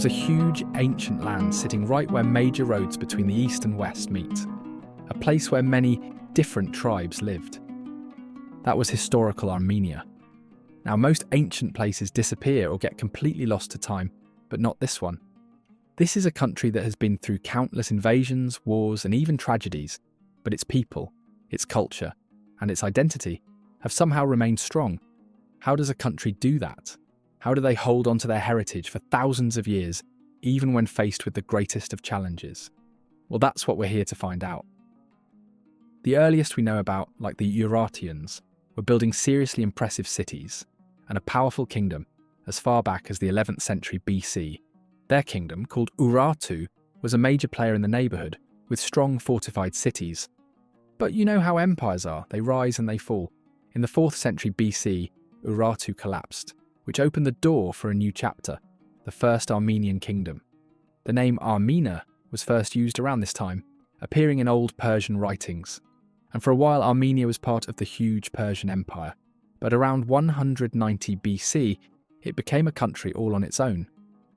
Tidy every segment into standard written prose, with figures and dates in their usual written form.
was a huge ancient land sitting right where major roads between the east and west meet, a place where many different tribes lived. That was historical Armenia. Now, most ancient places disappear or get completely lost to time, but not this one. This is a country that has been through countless invasions, wars, and even tragedies, but its people, its culture, and its identity have somehow remained strong. How does a country do that? How do they hold on to their heritage for thousands of years, even when faced with the greatest of challenges? Well, that's what we're here to find out. The earliest we know about, like the Urartians, were building seriously impressive cities and a powerful kingdom as far back as the 11th century BC. Their kingdom, called Urartu, was a major player in the neighbourhood, with strong fortified cities. But you know how empires are, they rise and they fall. In the 4th century BC, Urartu collapsed, which opened the door for a new chapter, the First Armenian Kingdom. The name Armenia was first used around this time, appearing in old Persian writings. And for a while Armenia was part of the huge Persian Empire. But around 190 BC, it became a country all on its own.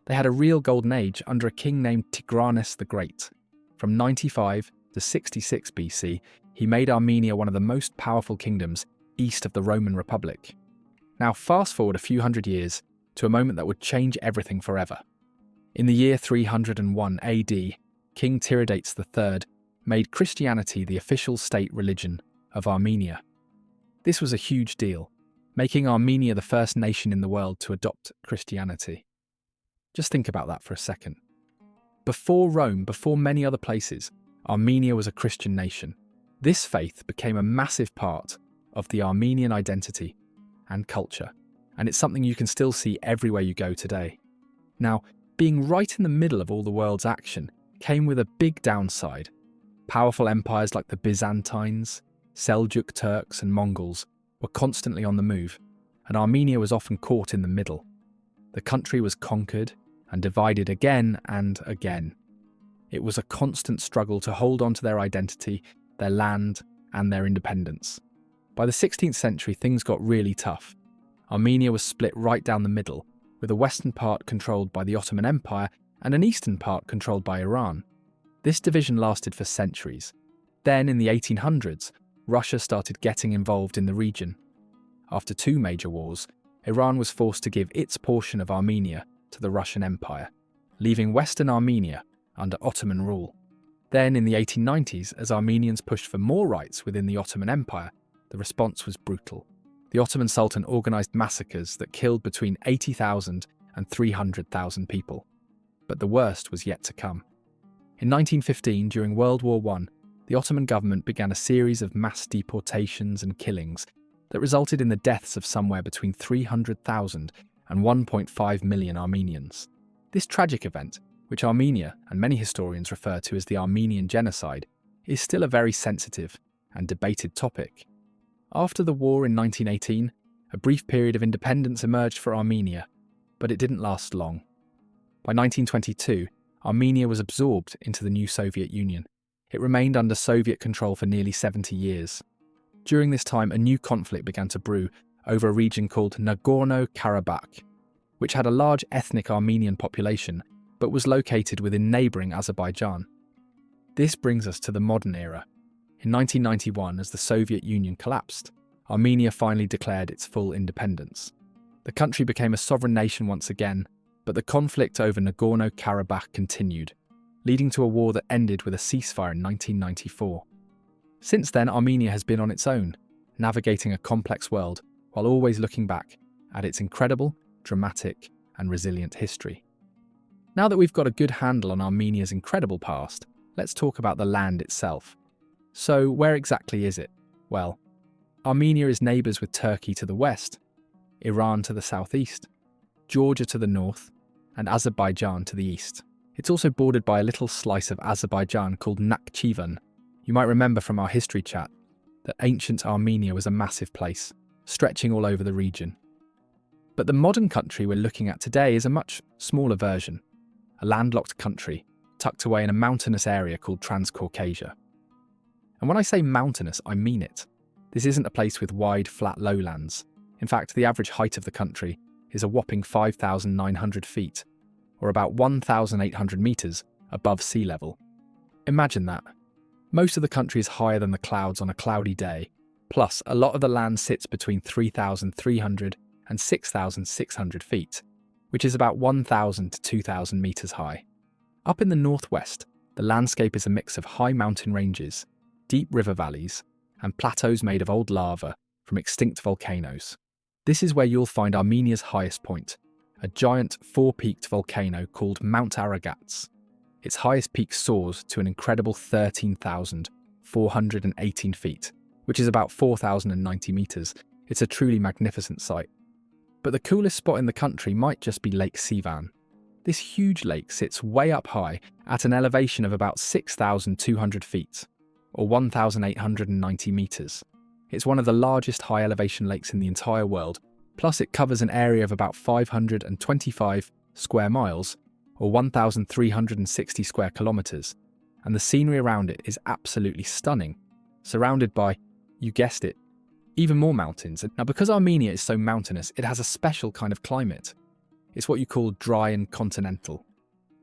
They had a real golden age under a king named Tigranes the Great. From 95 to 66 BC, he made Armenia one of the most powerful kingdoms east of the Roman Republic. Now fast forward a few hundred years to a moment that would change everything forever. In the year 301 AD, King Tiridates III made Christianity the official state religion of Armenia. This was a huge deal, making Armenia the first nation in the world to adopt Christianity. Just think about that for a second. Before Rome, before many other places, Armenia was a Christian nation. This faith became a massive part of the Armenian identity and culture, and it's something you can still see everywhere you go today. Now, being right in the middle of all the world's action came with a big downside. Powerful empires like the Byzantines, Seljuk Turks and Mongols were constantly on the move, and Armenia was often caught in the middle. The country was conquered and divided again and again. It was a constant struggle to hold on to their identity, their land, and their independence. By the 16th century, things got really tough. Armenia was split right down the middle, with a western part controlled by the Ottoman Empire and an eastern part controlled by Iran. This division lasted for centuries. Then, in the 1800s, Russia started getting involved in the region. After two major wars, Iran was forced to give its portion of Armenia to the Russian Empire, leaving Western Armenia under Ottoman rule. Then, in the 1890s, as Armenians pushed for more rights within the Ottoman Empire, the response was brutal. The Ottoman Sultan organised massacres that killed between 80,000 and 300,000 people. But the worst was yet to come. In 1915, during World War I, the Ottoman government began a series of mass deportations and killings that resulted in the deaths of somewhere between 300,000 and 1.5 million Armenians. This tragic event, which Armenia and many historians refer to as the Armenian Genocide, is still a very sensitive and debated topic. After the war in 1918, a brief period of independence emerged for Armenia, but it didn't last long. By 1922, Armenia was absorbed into the new Soviet Union. It remained under Soviet control for nearly 70 years. During this time, a new conflict began to brew over a region called Nagorno-Karabakh, which had a large ethnic Armenian population, but was located within neighbouring Azerbaijan. This brings us to the modern era. In 1991, as the Soviet Union collapsed, Armenia finally declared its full independence. The country became a sovereign nation once again, but the conflict over Nagorno-Karabakh continued, leading to a war that ended with a ceasefire in 1994. Since then, Armenia has been on its own, navigating a complex world while always looking back at its incredible, dramatic, and resilient history. Now that we've got a good handle on Armenia's incredible past, let's talk about the land itself. So, where exactly is it? Well, Armenia is neighbours with Turkey to the west, Iran to the southeast, Georgia to the north, and Azerbaijan to the east. It's also bordered by a little slice of Azerbaijan called Nakhchivan. You might remember from our history chat that ancient Armenia was a massive place, stretching all over the region. But the modern country we're looking at today is a much smaller version, a landlocked country tucked away in a mountainous area called Transcaucasia. And when I say mountainous, I mean it. This isn't a place with wide, flat lowlands. In fact, the average height of the country is a whopping 5,900 feet, or about 1,800 metres above sea level. Imagine that. Most of the country is higher than the clouds on a cloudy day, plus a lot of the land sits between 3,300 and 6,600 feet, which is about 1,000 to 2,000 metres high. Up in the northwest, the landscape is a mix of high mountain ranges, deep river valleys, and plateaus made of old lava from extinct volcanoes. This is where you'll find Armenia's highest point, a giant four-peaked volcano called Mount Aragats. Its highest peak soars to an incredible 13,418 feet, which is about 4,090 metres. It's a truly magnificent sight. But the coolest spot in the country might just be Lake Sivan. This huge lake sits way up high at an elevation of about 6,200 feet, or 1,890 metres. It's one of the largest high-elevation lakes in the entire world, plus it covers an area of about 525 square miles, or 1,360 square kilometres, and the scenery around it is absolutely stunning, surrounded by, you guessed it, even more mountains. Now, because Armenia is so mountainous, it has a special kind of climate. It's what you call dry and continental.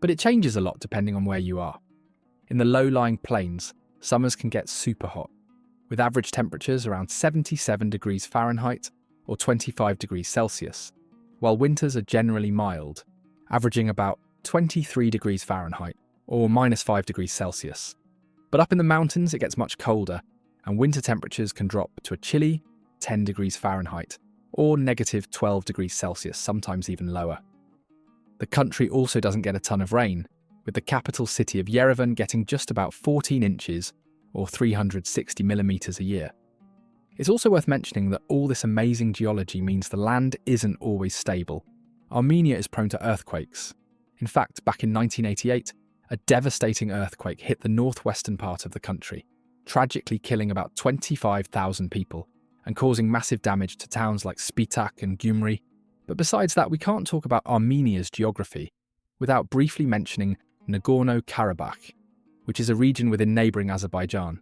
But it changes a lot depending on where you are. In the low-lying plains, summers can get super hot, with average temperatures around 77 degrees Fahrenheit or 25 degrees Celsius, while winters are generally mild, averaging about 23 degrees Fahrenheit or -5 degrees Celsius. But up in the mountains, it gets much colder, and winter temperatures can drop to a chilly 10 degrees Fahrenheit or -12 degrees Celsius, sometimes even lower. The country also doesn't get a ton of rain, with the capital city of Yerevan getting just about 14 inches or 360 millimetres a year. It's also worth mentioning that all this amazing geology means the land isn't always stable. Armenia is prone to earthquakes. In fact, back in 1988, a devastating earthquake hit the northwestern part of the country, tragically killing about 25,000 people and causing massive damage to towns like Spitak and Gyumri. But besides that, we can't talk about Armenia's geography without briefly mentioning Nagorno-Karabakh, which is a region within neighbouring Azerbaijan.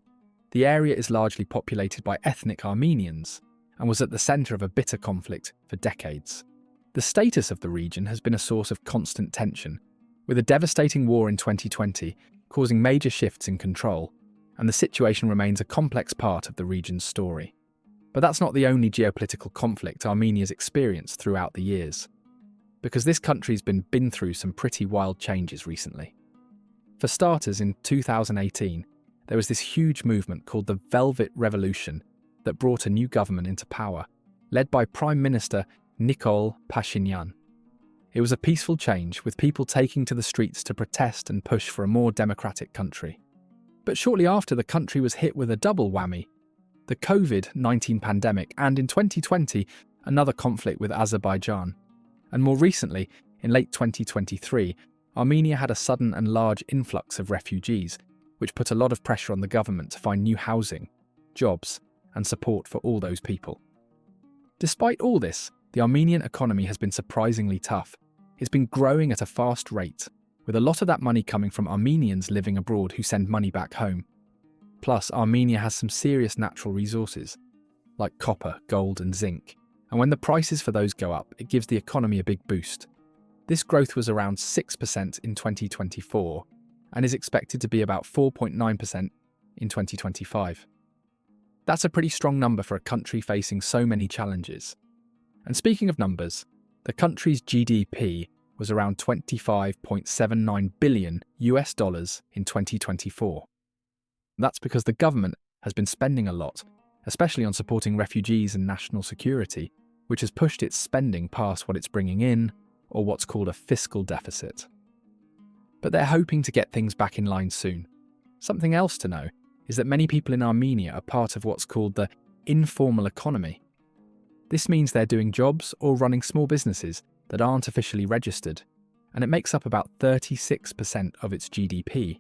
The area is largely populated by ethnic Armenians and was at the centre of a bitter conflict for decades. The status of the region has been a source of constant tension, with a devastating war in 2020 causing major shifts in control, and the situation remains a complex part of the region's story. But that's not the only geopolitical conflict Armenia's experienced throughout the years, because this country's been through some pretty wild changes recently. For starters, in 2018, there was this huge movement called the Velvet Revolution that brought a new government into power, led by Prime Minister Nikol Pashinyan. It was a peaceful change, with people taking to the streets to protest and push for a more democratic country. But shortly after, the country was hit with a double whammy: the COVID-19 pandemic, and in 2020, another conflict with Azerbaijan. And more recently, in late 2023, Armenia had a sudden and large influx of refugees, which put a lot of pressure on the government to find new housing, jobs, and support for all those people. Despite all this, the Armenian economy has been surprisingly tough. It's been growing at a fast rate, with a lot of that money coming from Armenians living abroad who send money back home. Plus, Armenia has some serious natural resources, like copper, gold, and zinc, and when the prices for those go up, it gives the economy a big boost. This growth was around 6% in 2024, and is expected to be about 4.9% in 2025. That's a pretty strong number for a country facing so many challenges. And speaking of numbers, the country's GDP was around $25.79 billion in 2024. That's because the government has been spending a lot, especially on supporting refugees and national security, which has pushed its spending past what it's bringing in, or what's called a fiscal deficit. But they're hoping to get things back in line soon. Something else to know is that many people in Armenia are part of what's called the informal economy. This means they're doing jobs or running small businesses that aren't officially registered, and it makes up about 36% of its GDP.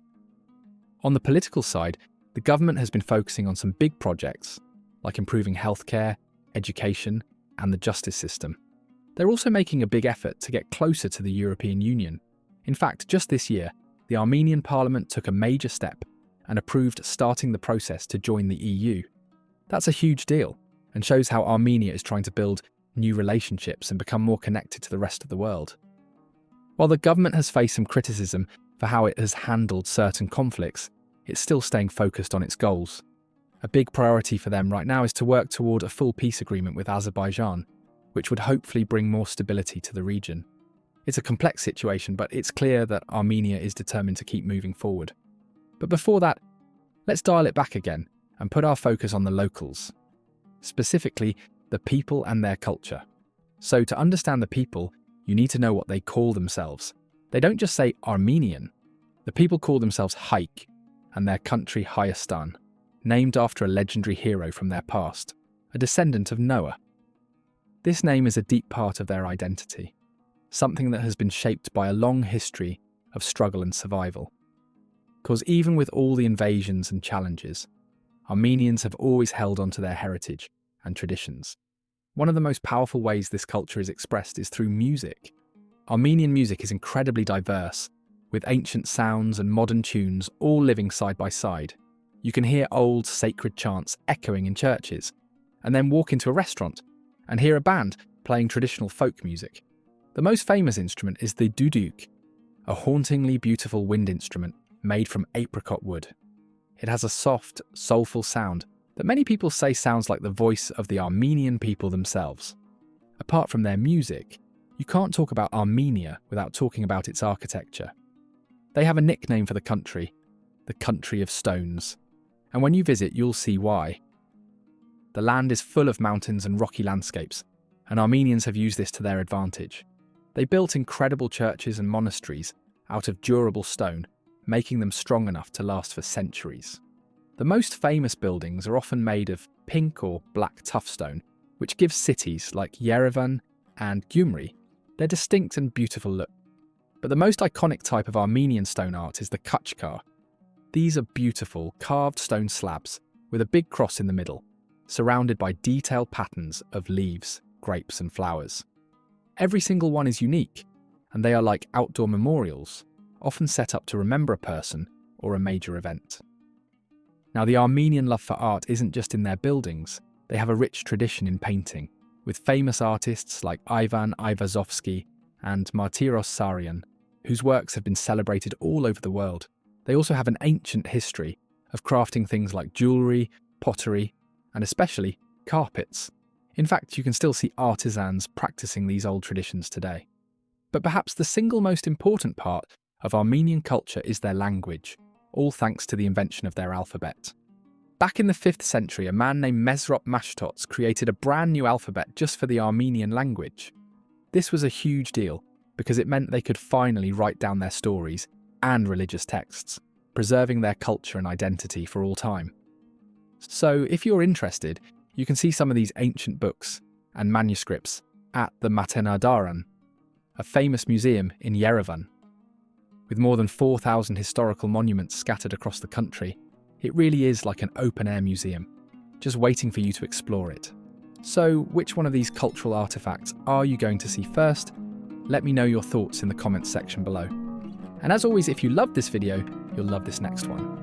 On the political side, the government has been focusing on some big projects, like improving healthcare, education, and the justice system. They're also making a big effort to get closer to the European Union. In fact, just this year, the Armenian parliament took a major step and approved starting the process to join the EU. That's a huge deal, and shows how Armenia is trying to build new relationships and become more connected to the rest of the world. While the government has faced some criticism for how it has handled certain conflicts, it's still staying focused on its goals. A big priority for them right now is to work toward a full peace agreement with Azerbaijan, which would hopefully bring more stability to the region. It's a complex situation, but it's clear that Armenia is determined to keep moving forward. But before that, let's dial it back again and put our focus on the locals, specifically the people and their culture. So to understand the people, you need to know what they call themselves. They don't just say Armenian. The people call themselves Haik and their country Hayastan, named after a legendary hero from their past, a descendant of Noah. This name is a deep part of their identity, something that has been shaped by a long history of struggle and survival. Because even with all the invasions and challenges, Armenians have always held on to their heritage and traditions. One of the most powerful ways this culture is expressed is through music. Armenian music is incredibly diverse, with ancient sounds and modern tunes all living side by side. You can hear old sacred chants echoing in churches, and then walk into a restaurant and hear a band playing traditional folk music. The most famous instrument is the duduk, a hauntingly beautiful wind instrument made from apricot wood. It has a soft, soulful sound that many people say sounds like the voice of the Armenian people themselves. Apart from their music, you can't talk about Armenia without talking about its architecture. They have a nickname for the country of stones. And when you visit, you'll see why. The land is full of mountains and rocky landscapes, and Armenians have used this to their advantage. They built incredible churches and monasteries out of durable stone, making them strong enough to last for centuries. The most famous buildings are often made of pink or black tuffstone, which gives cities like Yerevan and Gyumri their distinct and beautiful look. But the most iconic type of Armenian stone art is the Kachkar. These are beautiful, carved stone slabs with a big cross in the middle, surrounded by detailed patterns of leaves, grapes and flowers. Every single one is unique, and they are like outdoor memorials, often set up to remember a person or a major event. Now, the Armenian love for art isn't just in their buildings. They have a rich tradition in painting, with famous artists like Ivan Ivazovsky and Martiros Saryan, whose works have been celebrated all over the world. They also have an ancient history of crafting things like jewellery, pottery, and especially carpets. In fact, you can still see artisans practicing these old traditions today. But perhaps the single most important part of Armenian culture is their language, all thanks to the invention of their alphabet. Back in the 5th century, a man named Mesrop Mashtots created a brand new alphabet just for the Armenian language. This was a huge deal because it meant they could finally write down their stories and religious texts, preserving their culture and identity for all time. So, if you're interested, you can see some of these ancient books and manuscripts at the Matenadaran, a famous museum in Yerevan. With more than 4,000 historical monuments scattered across the country, it really is like an open-air museum, just waiting for you to explore it. So, which one of these cultural artifacts are you going to see first? Let me know your thoughts in the comments section below. And as always, if you loved this video, you'll love this next one.